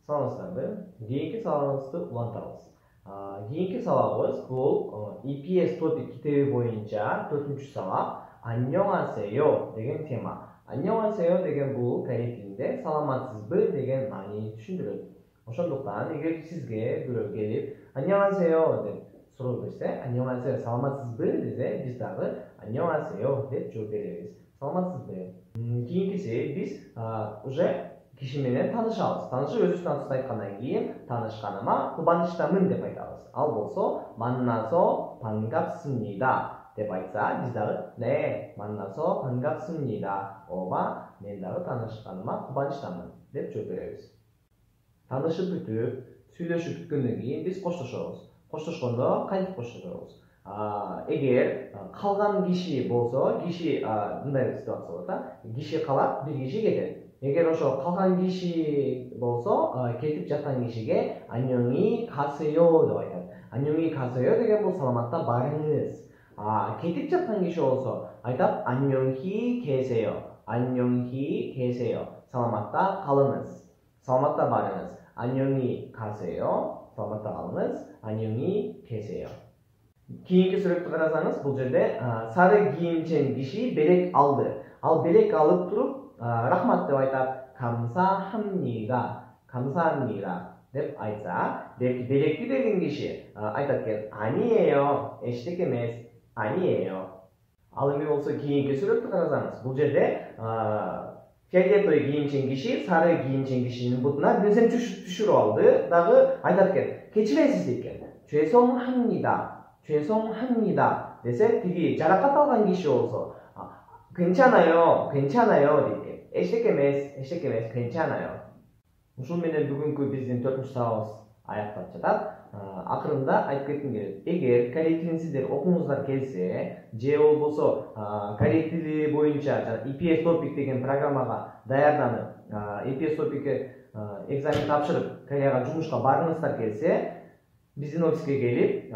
Саламатсыздарбы? Кийинки сабагыбызды улантабыз. Кийинки сабагыбыз бул EPS топик китеби боюнча 4-сабак 안녕하세요 деген тема. 안녕하세요 деген бул корей тилинде саламатсызбы деген маанини түшүндүрөт. Ошондуктан эгер сизге бирөө келип 안녕하세요 деп суроо берсе, 안녕하세요 саламатсызбы десе, биз дагы 안녕하세요 деп жооп беребиз. Саламатсызбы. Кийинкиси биз уже киши менен таанышабыз. Таанышып өзүбүздүн атыбызды айткандан кийин таанышканыма кубанычтамын деп айтабыз. Ал болсо 만나서 반갑습니다 деп айтса, биз дагы "네, 만나서 반갑습니다." ооба, мен дагы таанышканыма кубанычтамын деп жооп беребиз. Таанышып бүтүп, сүйлөшүп бүткөндөн кийин биз коштошобуз. Коштошкондо кантип коштошобуз? Эгер калган киши болсо, киши мындай ситуация болот да. Киши калат, бир киши кетет. Эгер ошо калган киши болсо, кетип жаткан кишиге 안녕히 가세요 деп айтат. 안녕히 가세요 деген бул саламатта барыңыз. кетип жаткан киши болсо айтат 안녕히 계세요. 안녕히 계세요. саламатта калыңыз. саламатта барыңыз. 안녕히 가세요. саламатта калыңыз. 안녕히 계세요. Кийинки сүрөттү карасаңыз, бул жерде сары кийимчен киши белек алды. Ал белек алып туруп рахмат деп айтат. 감사합니다. 감사합니다 деп айтса, белекти берген киши айтат экен 아니에요. эчтеке эмес. 아니에요. Ал эми болсо кийинки сүрөттү карасаңыз, бул жерде фиолетовый кийимчен киши сары кийимчен кишинин бутуна нерсени түшүрүп алды, дагы айтат экен кечиресиз дейт экен. 죄송합니다. 죄송합니다 десе, тиги жаракат алган киши болсо 괜찮아요. 괜찮아요 дейт экен. эчтеке эмес, эчтеке эмес, 괜찮아요. Ушул менен бүгүнкү биздин 4-сабагыбыз аякталып жатат. Акырында айтып кетким келет. Эгер корей тилин сиздер окуңуздар келсе, же болбосо корей тили боюнча EPS топик деген программага даярданып, EPS топикке экзамен тапшырып, Кореяга жумушка баргыңыздар келсе, биздин офиске келип,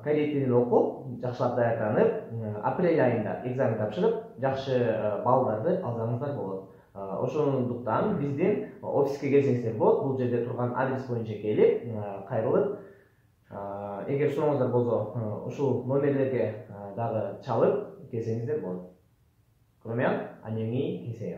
корей тилин окуп, жакшылап даярданып, апрель айында экзамен тапшырып, жакшы баллдарды алсаңыздар болот. Ошондуктан биздин офиске келсеңиздер болот. Бул жерде турган адрес боюнча келип, кайрылып, эгер сурооңуздар болсо, ушул номерлерге дагы чалып келсеңиздер болот. Кроме 안녕히 계세요.